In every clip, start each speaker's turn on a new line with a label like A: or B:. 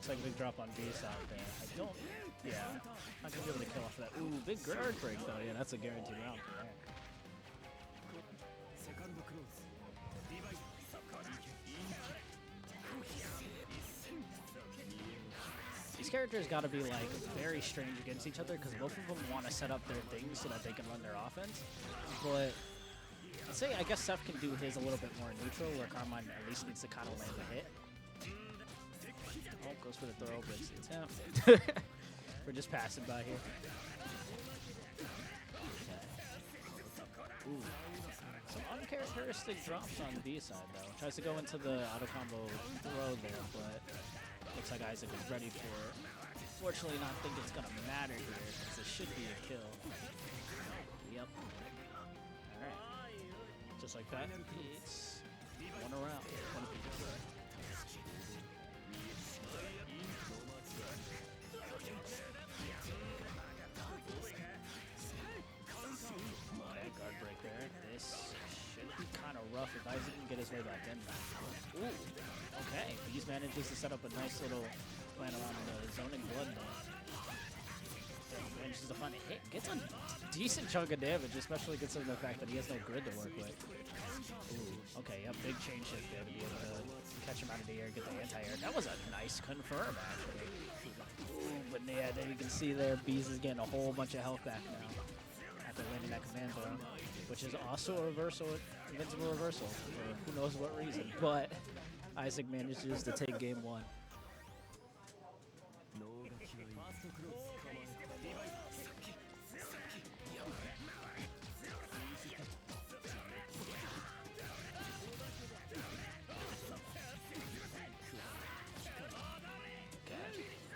A: Looks like a big drop on base out there. I don't. Yeah, not gonna be able to kill off of that. Ooh, big guard break though. Yeah, that's a guaranteed round for there. These characters got to be like very strange against each other because both of them want to set up their things so that they can run their offense. But I'd say I guess Seth can do his a little bit more neutral, where Carmine at least needs to kind of land a hit. Oh, goes for the throw, breaks the attempt. We're just passing by here. Okay. Ooh. Some uncharacteristic drops on the B side though. Tries to go into the auto combo throw there, but looks like Isaac is ready for it. Fortunately, not think it's gonna matter here because it should be a kill. Yep. All right. Just like that, it's one around. One apiece. Okay, guard break there. This should be kind of rough if Isaac can get his way back in. Ooh, okay. Bees manages to set up a nice little plan around the zoning blood there. Manages to find a hit. Gets a decent chunk of damage, especially considering the fact that he has no grid to work with. Ooh, okay, yep, big chain shift there to be able to catch him out of the air, get the anti-air. That was a nice confirm, actually. Ooh, but yeah, then you can see there, Bees is getting a whole bunch of health back now after landing that command throw, which is also a reversal, invincible reversal, for who knows what reason. But Isaac manages to take game one.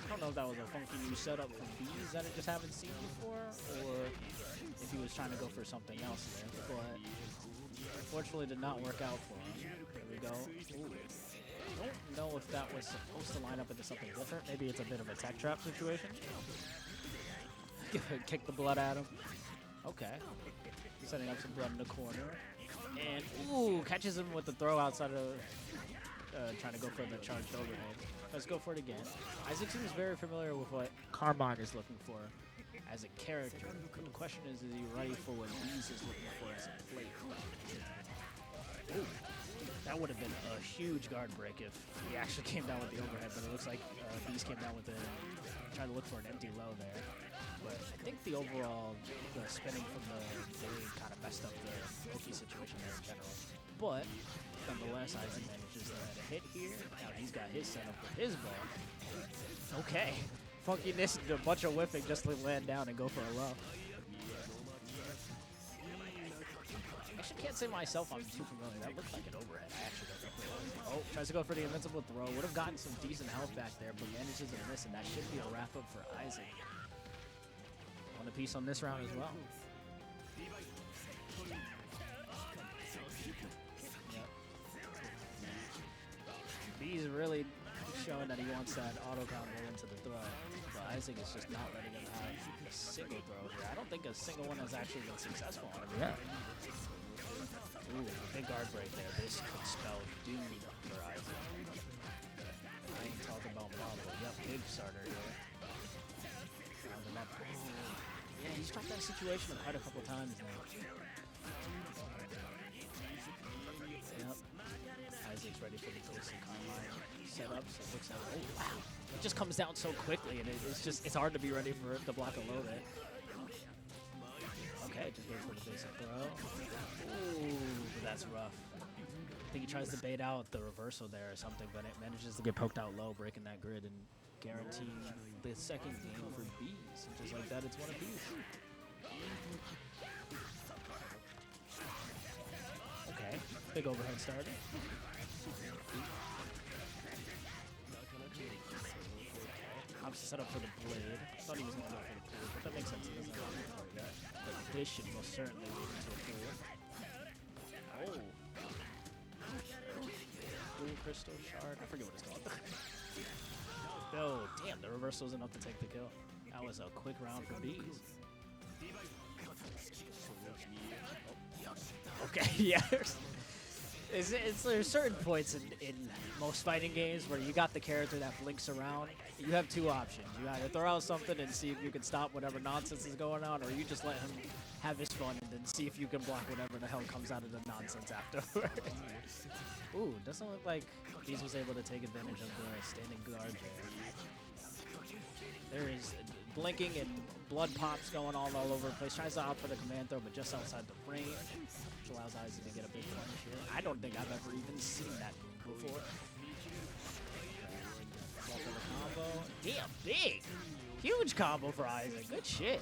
A: I don't know if that was a funky new setup from Bees that I just haven't seen before, or if he was trying to go for something else there, but unfortunately did not work out for him. Here we go. Ooh. I don't know if that was supposed to line up into something different. Maybe it's a bit of a tech trap situation. Kick the blood at him. Okay. Setting up some blood in the corner. And, ooh, catches him with the throw outside of trying to go for the charged overhead. Let's go for it again. Isaac seems very familiar with what Carmine is looking for as a character. But the question is he ready for what Bees is looking for as a player? Ooh, that would have been a huge guard break if he actually came down with the overhead, but it looks like Bees came down with trying to look for an empty low there. But I think the overall spinning from the blade kind of messed up the Loki situation there in general. But nonetheless, Isaac manages to land a hit here. Now he's got his setup with his ball. Okay. Funkiness, a bunch of whiffing just to land down and go for a low. I actually can't say myself I'm too familiar. That looked like an overhead. I actually don't know. Oh, tries to go for the invincible throw. Would have gotten some decent health back there, but manages to miss, and that should be a wrap-up for Isaac. One apiece on this round as well. He's really showing that he wants that auto combo into the throw, but Isaac is just not letting him have a single throw here. I don't think a single one has actually been successful on him yet. Ooh, big guard break there. This could spell doom for Isaac. I ain't talking about Marvel. Yep, big starter here. Rounding up. Yeah, he's dropped that situation quite a couple times now. Yep. Isaac's ready for the basic Carmine setup, so it looks like, oh wow, it just comes down so quickly, and it's hard to be ready for it to block a low there. Okay, just goes for the basic throw. Ooh, that's rough. I think he tries to bait out the reversal there or something, but it manages to get poked out low, breaking that grid and guaranteeing the second game for Bees. And just like that, it's one apiece. Okay, big overhead start. Obviously set up for the blade. I thought he was going to go for the pool, but that makes sense. He doesn't have to for that. But this should most certainly lead into a pool. Oh. Blue crystal shard. I forget what it's called. Oh, damn, the reversal is enough to take the kill. That was a quick round for Bees. Oh. Okay, yeah. There's certain points in most fighting games where you got the character that blinks around. You have two options. You either throw out something and see if you can stop whatever nonsense is going on, or you just let him have his fun and then see if you can block whatever the hell comes out of the nonsense afterwards. Ooh, doesn't look like Beast was able to take advantage of the standing guard there. There is blinking and blood pops going all over the place. Tries to opt for the command throw, but just outside the frame, which allows Isaac to get a big punish here. I don't think I've ever even seen that move before. Fall for the combo. Damn, big! Huge combo for Isaac. Good shit.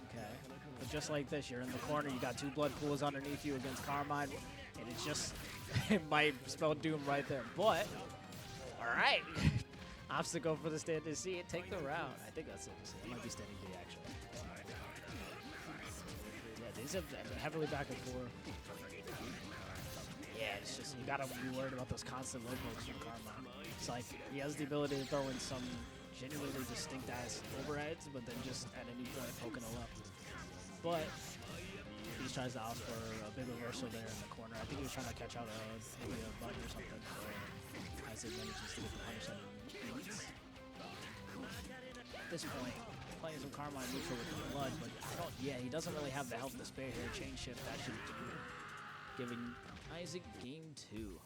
A: Okay, but just like this, you're in the corner. You got two blood pools underneath you against Carmine, and it's just it might spell doom right there. But all right. Obstacle for the standing C and take the round. I think that's it. It might be standing D, actually. Yeah, these are heavily back and forth. Yeah, it's just, you gotta be worried about those constant low blows from Carmine. It's like, he has the ability to throw in some genuinely distinct ass overheads, but then just at any point poking a left. But he tries to opt for a big reversal there in the corner. I think he was trying to catch out maybe a button or something. Isaac manages to get the punish on at this point, playing some Carmine neutral with the blood, but he doesn't really have the health to spare here. Chain shift, that should do. Giving Isaac game 2.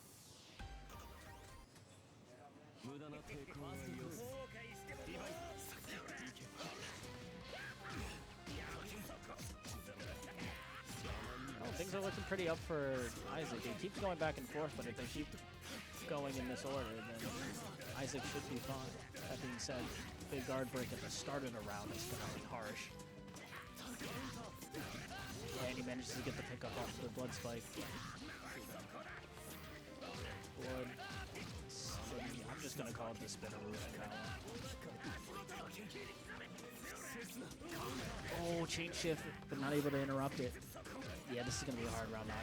A: Well, things are looking pretty up for Isaac. He keeps going back and forth, but if they keep going in this order, then Isaac should be fine. That being said, big guard break at the start of the round is going to be harsh. And he manages to get the pickup off the blood spike. Blood. I'm just going to call it the spinner roof. Oh, chain shift, but not able to interrupt it. Yeah, this is going to be a hard round now.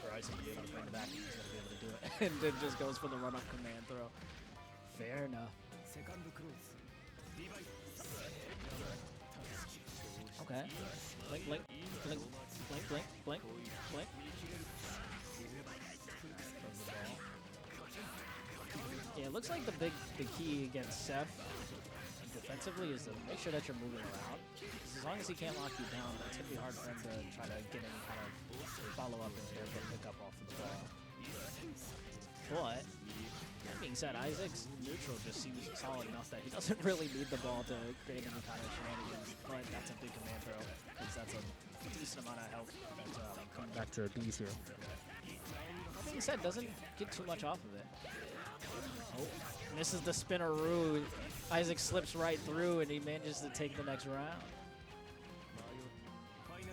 A: For Isaac to be able to bring it back. He's going to be able to do it. And then just goes for the run-up command throw. Fair enough. Okay. Blink, blink, blink, blink, blink, blink, blink. Yeah, it looks like the key against Seth defensively is to make sure that you're moving around. As long as he can't lock you down, it's going to be hard for him to try to get any kind of follow-up and get a pick up off of the ball. But, that being said, Isaac's neutral just seems solid enough that he doesn't really need the ball to create any kind of shenanigans. But that's a big command throw, because that's a decent amount of health that's coming back to B's here. That being said, doesn't get too much off of it. Oh, misses the spinneroo. Isaac slips right through, and he manages to take the next round.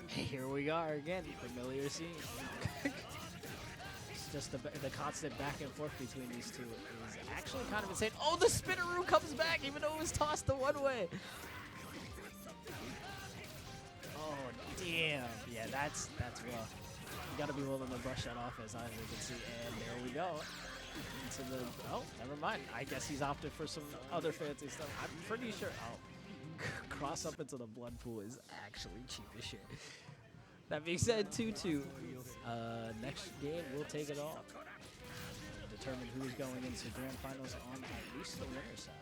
A: Here we are again, familiar scene. It's just the constant back and forth between these two is actually kind of insane. Oh, the spinneroo comes back, even though it was tossed the one way. Oh, damn. Yeah, that's rough. You gotta be willing to brush that off, as Isaac can see. And there we go. Into the, oh, never mind. I guess he's opted for some other fancy stuff. I'm pretty sure. Oh, cross up into the blood pool is actually cheap as shit. That being said, 2-2. Next game, we'll take it all. Determine who's going into grand finals on at least the winner's side.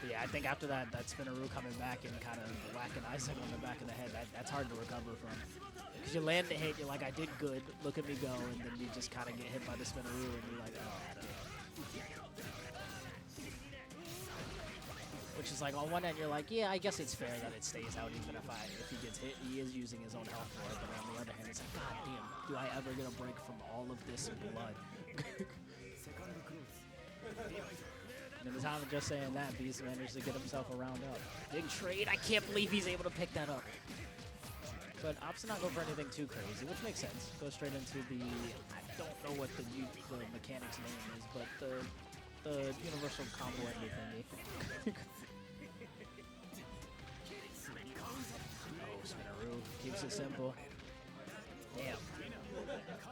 A: But yeah, I think after that spinneroo coming back and kind of whacking Isaac on the back of the head, that's hard to recover from. Because you land the hit, you're like, I did good, look at me go, and then you just kind of get hit by the spinneroo, and you're like, oh. Which is like, on one end, you're like, yeah, I guess it's fair that it stays out even if he gets hit. He is using his own health for it, but on the other hand, it's like, god damn, do I ever get a break from all of this blood? And in the time of just saying that, Beast managed to get himself a round up. Big trade, I can't believe he's able to pick that up. But opts to not go for anything too crazy, which makes sense. Go straight into the, I don't know what the mechanic's name is, but the universal combo enemy thingy. Oh, spinneroo keeps it simple. Damn.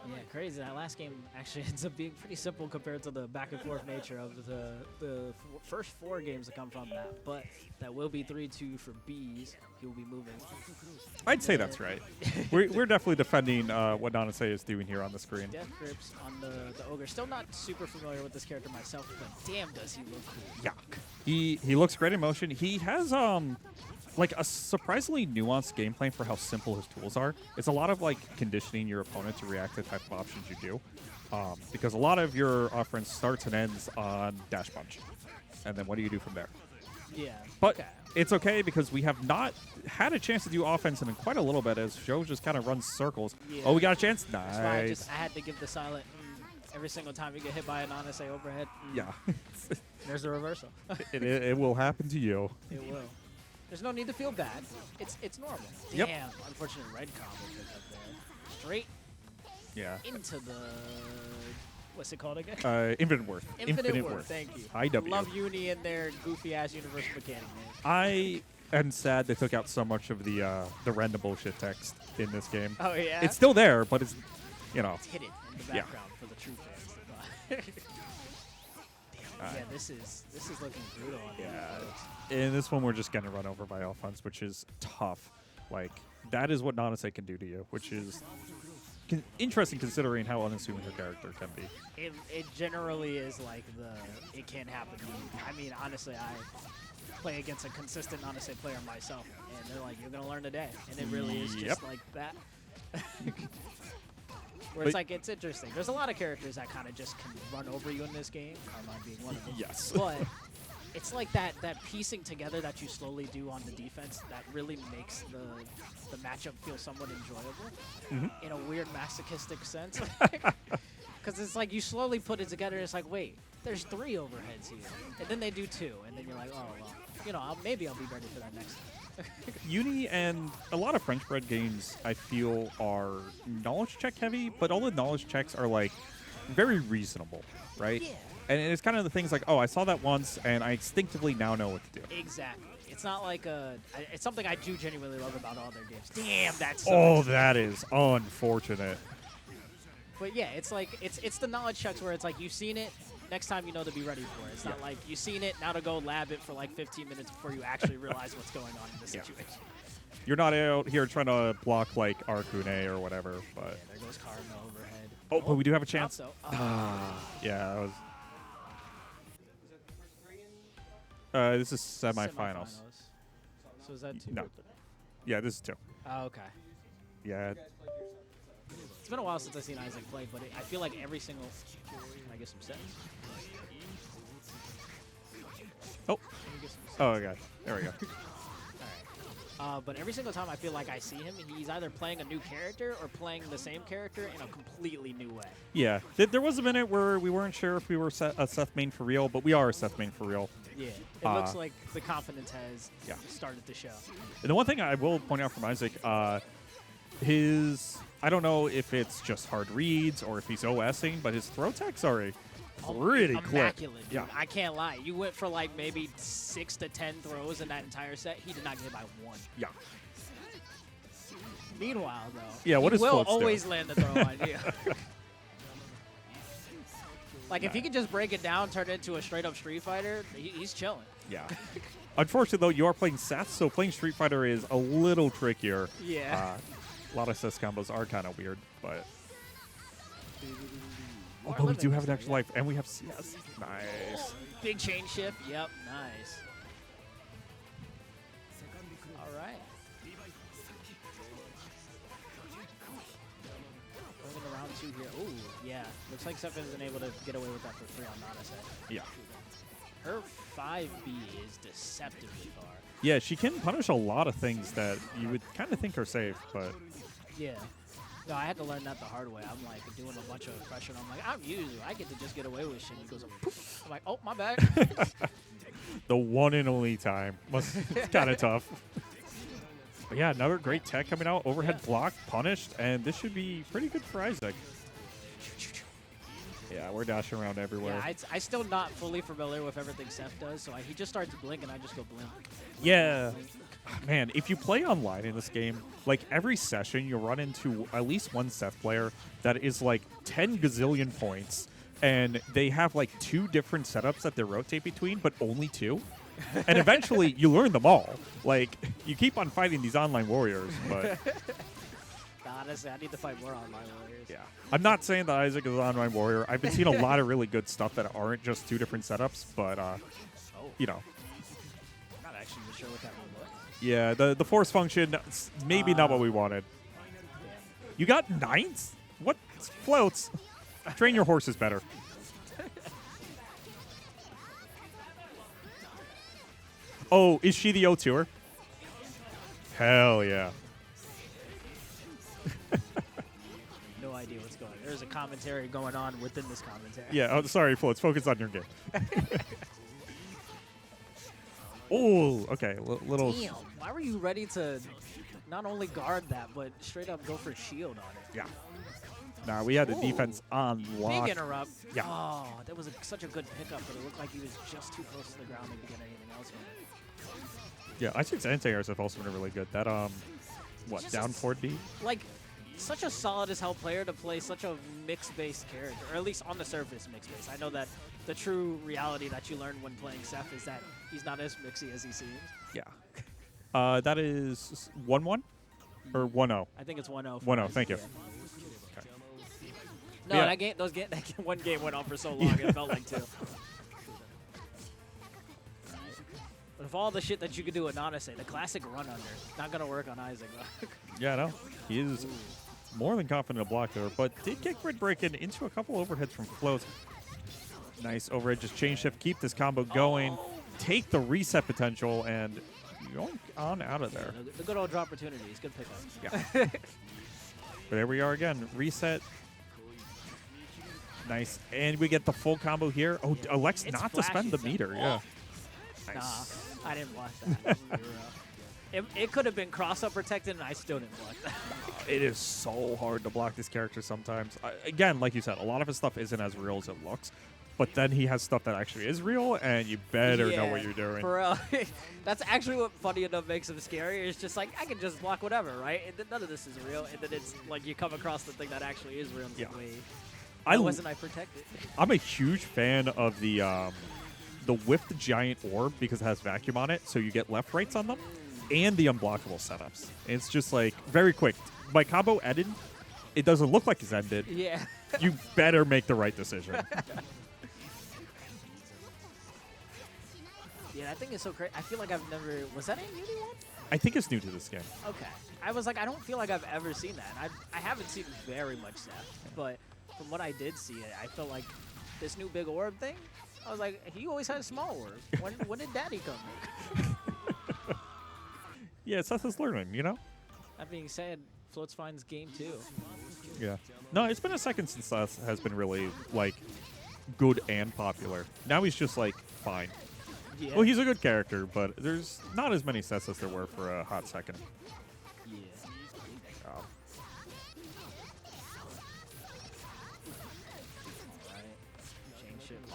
A: Yeah, crazy. That last game actually ends up being pretty simple compared to the back and forth nature of the first 4 games to come from that. But that will be 3-2 for Bees. He'll be moving.
B: I'd say that's right. we're definitely defending what Nanase is doing here on the screen.
A: Death grips on the ogre. Still not super familiar with this character myself, but damn, does he look cool.
B: Yeah, he looks great in motion. He has like a surprisingly nuanced game plan for how simple his tools are. It's a lot of like conditioning your opponent to react to the type of options you do, because a lot of your offense starts and ends on dash punch, and then what do you do from there?
A: Yeah,
B: but it's okay because we have not had a chance to do offense in quite a little bit as Joe just kind of runs circles. Yeah. Oh, we got a chance. Nice.
A: That's why I had to give the silent every single time you get hit by an Nanase overhead.
B: Yeah.
A: There's the reversal.
B: it will happen to you.
A: It will. There's no need to feel bad. It's normal.
B: Yep.
A: Damn, unfortunate red combo picked up there. Straight into the, what's it called again?
B: Infinite Worth.
A: Infinite Worth, thank you.
B: IW.
A: Love Uni and their goofy-ass universal mechanic, man.
B: I am sad they took out so much of the random bullshit text in this game.
A: Oh, yeah?
B: It's still there, but it's, you know.
A: It's hidden in the background for the true fans. Yeah, this is looking brutal on
B: in this one, we're just getting run over by offense, which is tough. Like, that is what Nanase can do to you, which is interesting considering how unassuming her character can be.
A: It generally is like it can't happen to me. I mean, honestly, I play against a consistent Nanase player myself, and they're like, you're going to learn today. And it really is just like that. Where it's like, it's interesting. There's a lot of characters that kind of just can run over you in this game, Carmine being one of them.
B: Yes.
A: But it's like that piecing together that you slowly do on the defense that really makes the matchup feel somewhat enjoyable in a weird masochistic sense. Because it's like you slowly put it together and it's like, wait, there's 3 overheads here. And then they do 2. And then you're like, oh, well, you know, maybe I'll be ready for that next time.
B: Uni and a lot of French bread games, I feel, are knowledge check heavy, but all the knowledge checks are like very reasonable, right?
A: Yeah.
B: And it's kind of the things like, oh, I saw that once, and I instinctively now know what to do.
A: Exactly. It's not like it's something I do genuinely love about all their games. Damn, that's so
B: oh, that is unfortunate.
A: But yeah, it's like it's the knowledge checks where it's like you've seen it. Next time you know to be ready for it. It's not like you've seen it, now to go lab it for like 15 minutes before you actually realize what's going on in the situation.
B: You're not out here trying to block like Arcune or whatever, but...
A: Yeah, there goes Cardinal overhead.
B: Oh, but we do have a chance.
A: So.
B: Yeah, that was... this is semifinals.
A: So is that 2?
B: No. Yeah, this is 2.
A: Oh, okay.
B: Yeah.
A: It's been a while since I've seen Isaac play, but I feel like every single... Can I get some sets?
B: Oh. Oh, okay. There we go.
A: All right. But every single time I feel like I see him, he's either playing a new character or playing the same character in a completely new way.
B: Yeah. There was a minute where we weren't sure if we were a Seth main for real, but we are a Seth main for real.
A: Yeah. It looks like the confidence has started to show.
B: And the one thing I will point out from Isaac, I don't know if it's just hard reads or if he's OSing, but his throw techs are pretty quick.
A: Yeah. I can't lie. You went for like maybe 6 to 10 throws in that entire set. He did not get hit by 1.
B: Yeah.
A: Meanwhile, though,
B: he
A: will always land the throw on you. Like, if he can just break it down, turn it into a straight-up Street Fighter, he's chilling.
B: Yeah. Unfortunately, though, you are playing Seth, so playing Street Fighter is a little trickier.
A: Yeah.
B: A lot of Seth combos are kind of weird, but... Oh, but we do have an extra life, and we have CS. Nice.
A: Big chain shift. Yep, nice. All right. Going to round 2 here. Ooh, yeah. Looks like Seth isn't able to get away with that for free on Nanase.
B: Yeah.
A: Her 5B is deceptively far.
B: Yeah, she can punish a lot of things that you would kind of think are safe, but...
A: Yeah. No, I had to learn that the hard way. I'm like doing a bunch of pressure, and I'm like, I'm Yuzu. I get to just get away with shit. He goes, poof. I'm like, oh, my bad.
B: The one and only time. It's kind of tough. But yeah, another great tech coming out. Overhead block, punished, and this should be pretty good for Isaac. Yeah, we're dashing around everywhere.
A: Yeah, I still not fully familiar with everything Seth does, so he just starts to blink, and I just go blink.
B: Yeah.
A: Blink.
B: Man, if you play online in this game, like every session, you'll run into at least one Seth player that is like 10 gazillion points, and they have like 2 different setups that they rotate between, but only 2. And eventually, you learn them all. Like, you keep on fighting these online warriors, but...
A: Honestly, I need to fight more online warriors.
B: Yeah. I'm not saying that Isaac is an online warrior. I've been seeing a lot of really good stuff that aren't just 2 different setups, but, you know.
A: I'm not actually sure what that one was.
B: Yeah, the force function, maybe not what we wanted.
A: Yeah.
B: You got 9s? What floats? Train your horses better. Oh, is she the O2er? Hell yeah.
A: No idea what's going on. There's a commentary going on within this commentary.
B: Yeah, oh, sorry, Floats. Focus on your game. Oh, okay. Little.
A: Damn. Why were you ready to not only guard that, but straight up go for shield on it?
B: Yeah. Nah, we had the
A: Ooh.
B: defense on lock.
A: Big interrupt.
B: Yeah.
A: Oh, that was such a good pickup, but it looked like he was just too close to the ground to get anything else from it.
B: Yeah, Isaac's anti-airs have also been really good. That, what,
A: Just
B: down
A: a-
B: 4D?
A: Like, such a solid as hell player to play such a mix-based character, or at least on the surface mix-based. I know that the true reality that you learn when playing Seth is that he's not as mixy as he seems.
B: Yeah. That is 1-1 or 1-0?
A: I think it's 1-0.
B: 1-0, thank you.
A: Okay.
B: Okay.
A: No,
B: Yeah.
A: that game, that one game went on for so long, it felt like 2. But of all the shit that you could do with Nanase, the classic run under, not going to work on Isaac.
B: Yeah, no. He is more than confident to block there, but did get grid breaking into a couple overheads from Floats. Nice overhead, just chain shift, keep this combo going, take the reset potential, and going on out of there.
A: The good old draw opportunities, good pickup.
B: Yeah. But there we are again, reset. Nice, and we get the full combo here. Oh, elects
A: It's
B: not to spend the
A: flashy,
B: meter,
A: so-
B: yeah.
A: Nah,
B: Nice.
A: I didn't block that. It could have been cross-up protected, and I still didn't block that.
B: It is so hard to block this character sometimes. Again, like you said, a lot of his stuff isn't as real as it looks, but then he has stuff that actually is real, and you better know what you're doing.
A: For real. That's actually what, funny enough, makes him scary. It's just like, I can just block whatever, right? And then none of this is real, and then it's like you come across the thing that actually is real, and it's like, wait, why wasn't I protected?
B: I'm a huge fan of the whiffed giant orb because it has vacuum on it, so you get left rights on them, and the unblockable setups. It's just like very quick. My combo ended. It doesn't look like it's ended.
A: Yeah.
B: You better make the right decision.
A: Yeah, that thing is so crazy. I feel like I've never... Was that in UNI1?
B: I think it's new to this game.
A: Okay. I was like, I don't feel like I've ever seen that. I haven't seen very much Seth, but from what I did see it, I felt like this new big orb thing, I was like, he always had a small orb. When did Daddy come?
B: Yeah, Seth is learning, you know?
A: That being said, Floats finds game 2.
B: Yeah. No, it's been a second since Seth has been really, like, good and popular. Now he's just, like, fine.
A: Yeah.
B: Well, he's a good character, but there's not as many Seths as there were for a hot second.
A: Yeah.
B: Um,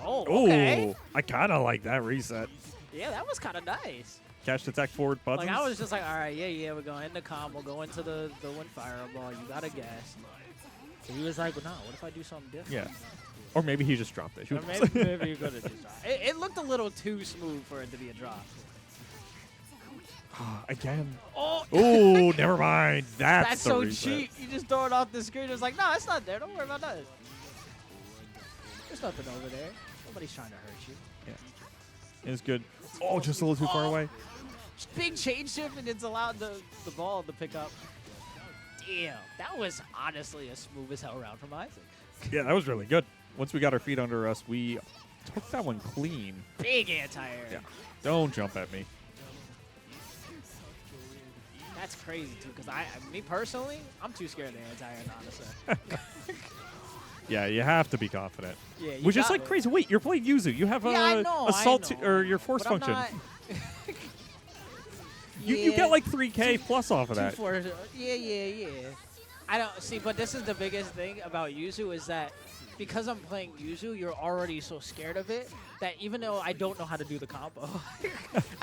A: Oh,
B: Ooh,
A: okay.
B: I kind of like that reset.
A: Yeah, that was kind of nice.
B: Cash attack forward buttons.
A: Like, I was just like, all right, yeah, we're going into combo, go into the one fireball, you got to guess. So he was like, well, no, what if I do something different?
B: Yeah. Or maybe he just dropped it. Who
A: Or
B: knows?
A: maybe you could have just dropped it. It looked a little too smooth for it to be a drop.
B: Again.
A: Oh,
B: Oh, never mind. That's the
A: so
B: reset.
A: cheap. You just throw it off the screen. It's like, no, it's not there. Don't worry about that. There's nothing over there. Nobody's trying to hurt you.
B: Yeah. It was good. Oh, just a little too far away.
A: Big change shift, and it's allowed the ball to pick up. Damn, that was honestly a smooth as hell round from Isaac.
B: Yeah, that was really good. Once we got our feet under us, we took that one clean.
A: Big anti-air.
B: Yeah. Don't jump at me.
A: That's crazy, too, because me personally, I'm too scared of the anti-air, honestly.
B: Yeah, you have to be confident.
A: Yeah, you
B: Which is
A: got
B: like
A: it.
B: crazy. Wait, you're playing Yuzu. You have
A: I know,
B: assault
A: I know.
B: or your force
A: But I'm
B: function.
A: not-
B: You get like 3K plus off of that.
A: 2-4. Yeah. I don't see, but this is the biggest thing about Yuzu is that because I'm playing Yuzu, you're already so scared of it that even though I don't know how to do the combo,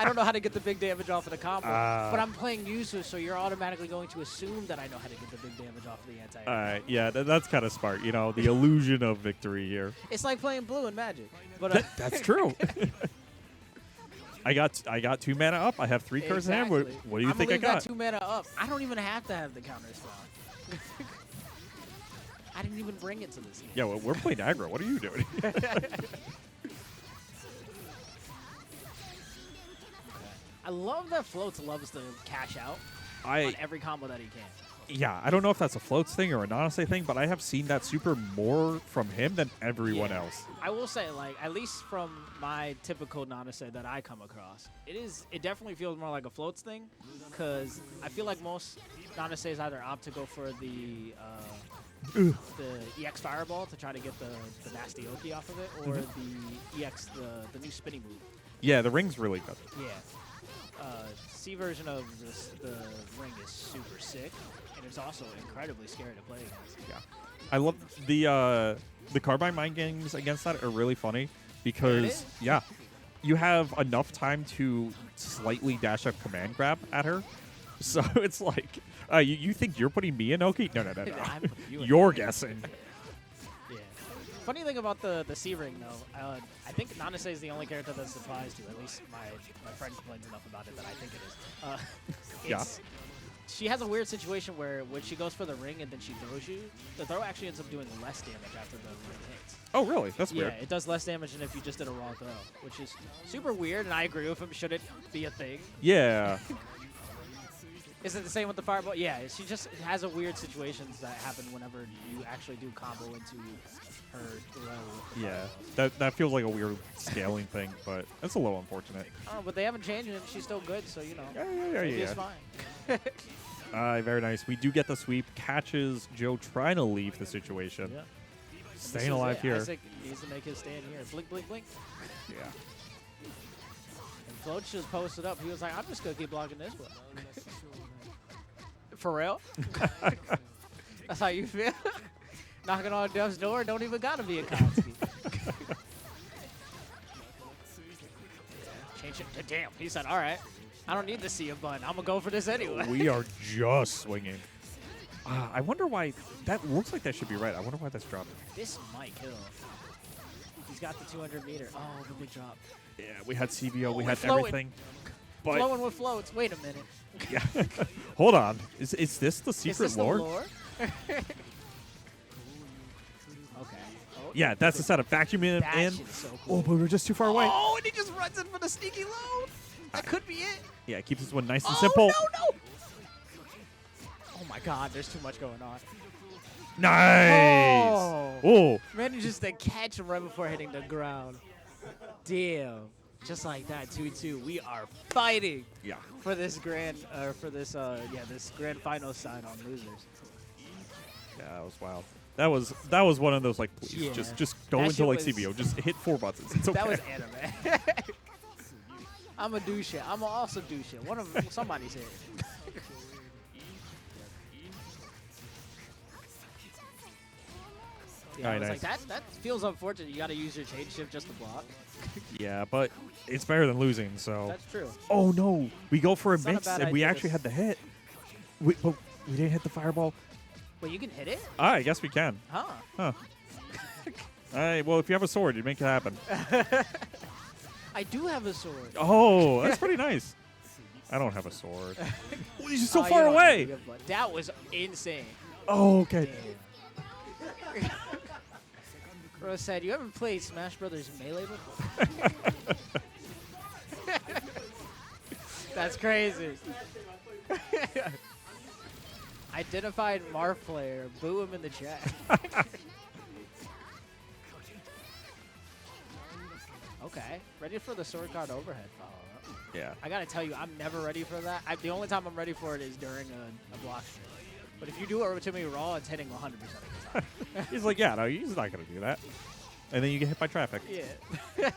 A: I don't know how to get the big damage off of the combo, but I'm playing Yuzu, so you're automatically going to assume that I know how to get the big damage off of the anti-air.
B: All right, yeah, that's kind of smart. You know, the illusion of victory here.
A: It's like playing blue in Magic. But
B: That's true. I got 2 mana up. I have 3 cards in hand. What do you think I got?
A: 2 mana up. I don't even have to have the counter spell. I didn't even bring it to this game.
B: Yeah, well, we're playing aggro. What are you doing?
A: I love that Floats loves to cash out on every combo that he can.
B: Yeah, I don't know if that's a Floats thing or a Nanase thing, but I have seen that super more from him than everyone else.
A: I will say, like, at least from my typical Nanase that I come across, it definitely feels more like a Floats thing, because I feel like most Nanases either opt to go for the EX Fireball to try to get the nasty Oki off of it, or the EX, the new spinning move.
B: Yeah, the ring's really good.
A: Yeah. C version of the ring is super sick, and it's also incredibly scary to play against.
B: Yeah, I love the Carbine mind games against that are really funny because you have enough time to slightly dash up command grab at her, so it's like you think you're putting me in Oki? No.
A: I'm putting you in
B: You're guessing.
A: Yeah. Funny thing about the C ring though, I think Nanase is the only character that surprised you. At least my friend complains enough about it that I think it is. She has a weird situation where when she goes for the ring and then she throws you, the throw actually ends up doing less damage after the ring hits.
B: Oh, really? That's weird.
A: Yeah, it does less damage than if you just did a raw throw, which is super weird, and I agree with him. Shouldn't be a thing.
B: Yeah.
A: Is it the same with the fireball? Yeah, she just has a weird situations that happen whenever you actually do combo into her throw.
B: Yeah, that feels like a weird scaling thing, but that's a little unfortunate.
A: Oh, but they haven't changed it. She's still good, so you know.
B: Yeah.
A: It's fine.
B: Very nice. We do get the sweep. Catches Joe trying to leave the situation.
A: Yeah.
B: Staying alive here.
A: Isaac needs to make his stand here. Blink, blink, blink.
B: Yeah.
A: And Floach just posted up. He was like, I'm just going to keep blocking this one. For real? That's how you feel? Knocking on Duff's door, don't even got to be a Kotsky. Change it to damn. He said, all right. I don't need to see a button. I'm going to go for this anyway.
B: We are just swinging. I wonder why. That looks like that should be right. I wonder why that's dropping.
A: This might kill. He's got the 200 meter. Oh, the big drop.
B: Yeah, we had CBO. We had
A: floating.
B: everything. But
A: Flowing with floats. Wait a minute.
B: yeah. Hold on. Is this the secret
A: Is this
B: lore?
A: the lore? Okay. Oh,
B: Yeah, that's the setup. Vacuum in.
A: that shit's so cool.
B: Oh, but we're just too far away.
A: Oh, and he just runs in for the sneaky load. That could be it.
B: Yeah, keep this one nice and
A: Oh,
B: simple.
A: no. Oh, my God. There's too much going on.
B: Nice. Oh.
A: Manages to catch him right before hitting the ground. Damn. Just like that, 2-2. We are fighting
B: Yeah.
A: for this this grand final side on losers.
B: Yeah, that was wild. That was one of those like, please,
A: Yeah.
B: just go
A: That
B: into
A: shit
B: like
A: was-
B: CBO. Just hit 4 buttons. It's okay.
A: That was anime. I'm a do shit. I'm also do shit. One of somebody said. Yeah, I
B: Alright,
A: was like, that feels unfortunate. You got to use your change shift just to block.
B: Yeah, but it's better than losing. So.
A: That's true.
B: Oh no, we go for a
A: It's not a
B: mix
A: bad
B: and we
A: idea.
B: actually had the hit. But we didn't hit the fireball.
A: Wait, you can hit it?
B: I guess we can.
A: Huh.
B: Huh. All right. Well, if you have a sword, you make it happen.
A: I do have a sword.
B: Oh, that's pretty nice. I don't have a sword. Oh, he's just so
A: Oh, you
B: far
A: don't
B: away.
A: need it, That was insane.
B: Oh, okay.
A: Damn. Bro said, you haven't played Smash Brothers Melee before? That's crazy. Identified Marth player. Boo him in the chat. Okay. Ready for the sword guard overhead follow-up.
B: Yeah.
A: I gotta tell you, I'm never ready for that. The only time I'm ready for it is during a block stream. But if you do it to me raw, it's hitting 100% of the time.
B: He's like, yeah, no, he's not gonna do that. And then you get hit by traffic.
A: Yeah.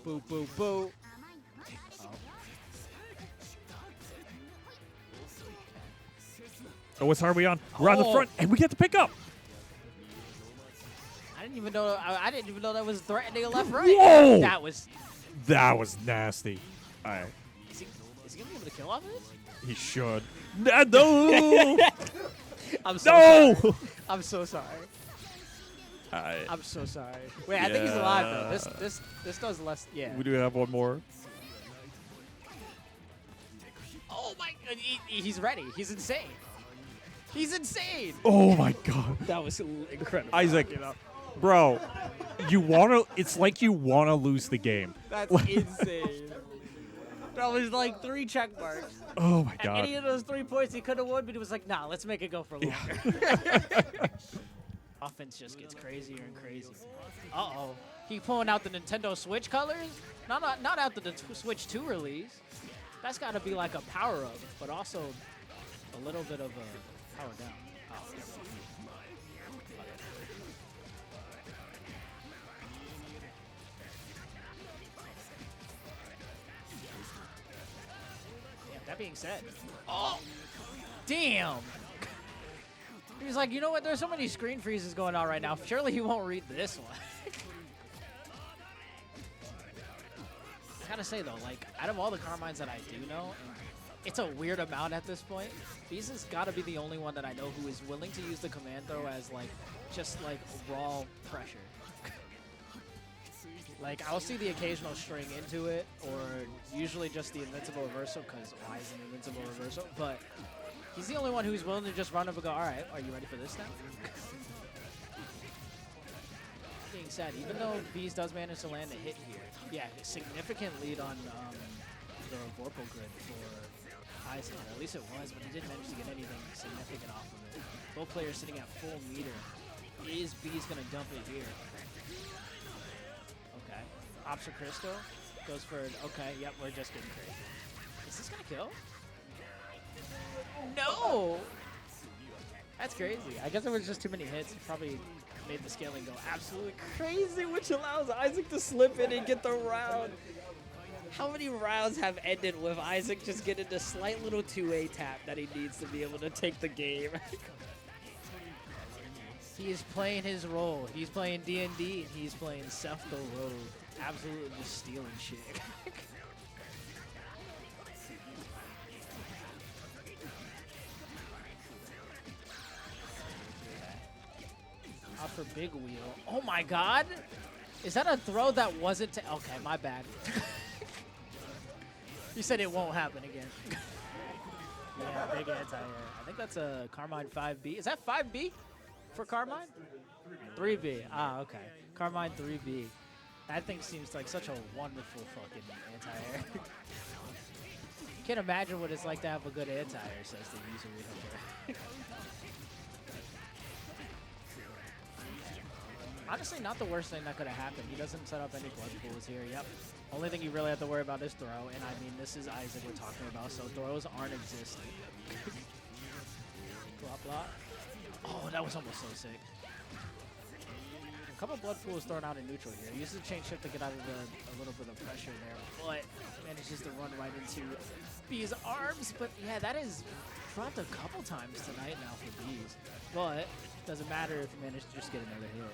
A: Boo, boo, boo.
B: Oh, what side are we on? We're on the front, and we get to pick up.
A: I didn't even know. I didn't even know that was threatening a left right.
B: Whoa!
A: That was
B: nasty. All right.
A: Is he gonna be able to kill off this?
B: He should. No!
A: I'm so
B: No!
A: sorry. I'm so sorry.
B: Alright.
A: I'm so sorry. Wait, I think he's alive though. This does less. Yeah.
B: We do have one more.
A: Oh my! He's ready. He's insane. He's insane.
B: Oh my god.
A: That was incredible.
B: Isaac, bro, you wanna? It's like you wanna lose the game.
A: That's insane. That was like 3 check marks.
B: Oh my
A: At
B: god.
A: any of those 3 points, he could have won, but he was like, "Nah, let's make it go for longer." Offense just gets crazier and crazier. Uh-oh. He pulling out the Nintendo Switch colors? Not out the Switch 2 release. That's got to be like a power-up, but also a little bit of a power down. Oh. Yeah, that being said. Oh! Damn! He's like, you know what? There's so many screen freezes going on right now. Surely he won't read this one. I gotta say though, like, out of all the Carmines that I do know, it's a weird amount at this point. Bees has gotta be the only one that I know who is willing to use the command throw as like, just like raw pressure. Like, I'll see the occasional string into it, or usually just the invincible reversal, because why is an invincible reversal? But he's the only one who's willing to just run up and go, all right, are you ready for this now? Being said, even though Bees does manage to land a hit here, yeah, significant lead on the Vorpal grid for Isaac. At least it was, but he didn't manage to get anything significant off of it. Both players sitting at full meter. Is Bees going to dump it here? Okay. Ops for Crystal. Goes for, okay, yep, we're just getting crazy. Is this going to kill? No! That's crazy. I guess it was just too many hits. Probably made the scaling go absolutely crazy, which allows Isaac to slip in and get the round. How many rounds have ended with Isaac just getting a slight little 2A tap that he needs to be able to take the game? He is playing his role. He's playing D&D, and he's playing Seth the Road. Absolutely just stealing shit. Out for big wheel. Oh my god! Is that a throw that wasn't okay, my bad. You said it won't happen again. Yeah, big anti-air. I think that's a Carmine 5B. Is that 5B for Carmine? 3B. Ah, okay. Carmine 3B. That thing seems like such a wonderful fucking anti-air. Can't imagine what it's like to have a good anti-air, says the user here. Honestly, not the worst thing that could have happened. He doesn't set up any blood pools here. Yep. Only thing you really have to worry about is throw. And I mean, this is Isaac we're talking about, so throws aren't existing. Blop, blop. Oh, that was almost so sick. A couple blood pools thrown out in neutral here. Uses the chain shift to get out of a little bit of pressure there, but manages to run right into B's arms. But yeah, that is dropped a couple times tonight now for B's. But doesn't matter if you manage to just get another hit.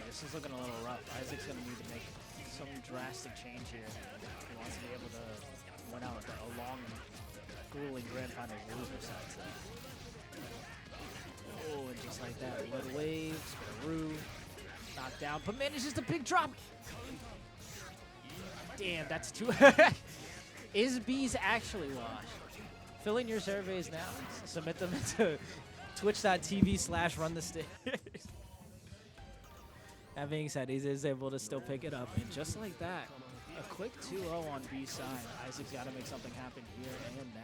A: This is looking a little rough. Isaac's going to need to make some drastic change here. He wants to be able to win out a long, grueling grand final loser sets. Oh, and just like that, blood waves, Roo, knocked down, but manages the big drop. Damn, that's too. Is Bees actually washed? Fill in your surveys now. Submit them into twitch.tv/runthestairs. That being said, he is able to still pick it up, and just like that, a quick 2-0 on B's side. Isaac's got to make something happen here and now.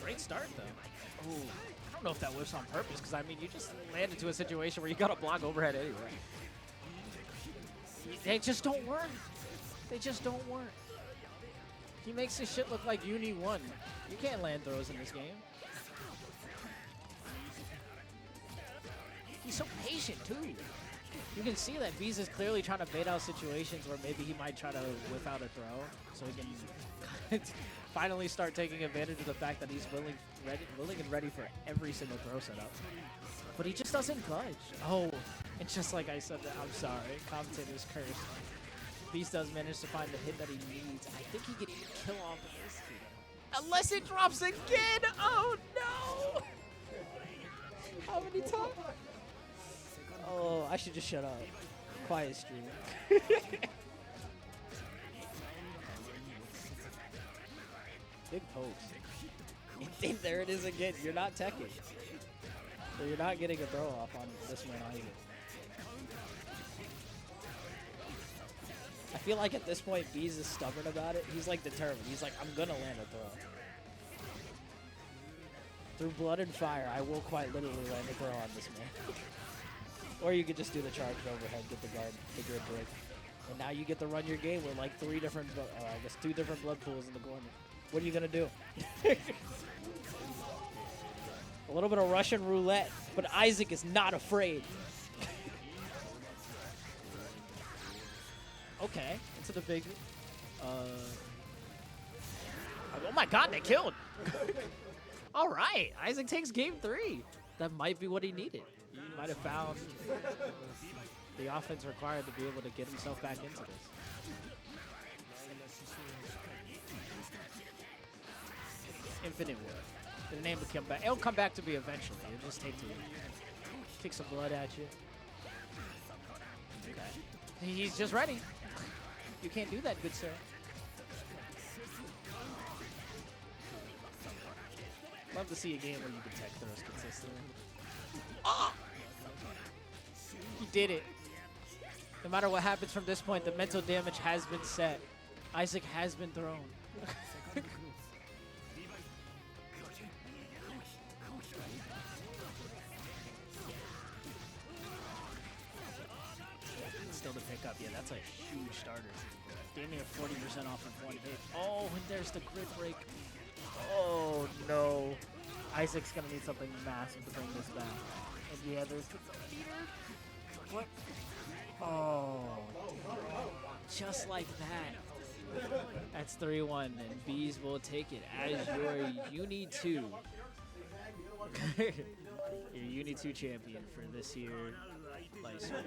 A: Great start, though. Ooh, I don't know if that was on purpose, because, I mean, you just land into a situation where you got to block overhead anyway. They just don't work. They just don't work. He makes this shit look like UNI2. You can't land throws in this game. He's so patient, too. You can see that Bees is clearly trying to bait out situations where maybe he might try to whip out a throw so he can finally start taking advantage of the fact that he's willing and ready for every single throw setup. But he just doesn't budge. Oh, and just like I said, I'm sorry, commentator's cursed. Beast does manage to find the hit that he needs. I think he can kill off of this. Unless it drops again! Oh no! How many times? Oh, I should just shut up. Quiet stream. Big post. And there it is again. You're not teching. So you're not getting a throw off on this man either. I feel like at this point, Bees is stubborn about it. He's like determined. He's like, I'm gonna land a throw. Through blood and fire, I will quite literally land a throw on this man. Or you could just do the charge overhead, get the guard, the grid break. And now you get to run your game with like two different blood pools in the corner. What are you gonna do? A little bit of Russian roulette, but Isaac is not afraid. Okay, into the big. Oh my God, they killed! All right, Isaac takes game 3. That might be what he needed. He might have found the offense required to be able to get himself back into this. Infinite War. The name will come back. It'll come back to me eventually. It'll just take 2 years. Kick some blood at you. Okay. He's just ready. You can't do that, good sir. Love to see a game where you can tech throws consistently. Oh! He did it. No matter what happens from this point, the mental damage has been set. Isaac has been thrown. Still to pick up. Yeah, that's a huge starter. Damn near 40% off of 1 hit. Oh, and there's the grid break. Oh, no. Isaac's going to need something massive to bring this back. And yeah, there's the meter. What? Oh. Just like that. That's 3-1, and Bees will take it as your UNI2. Your UNI2 champion for this year. Light switch.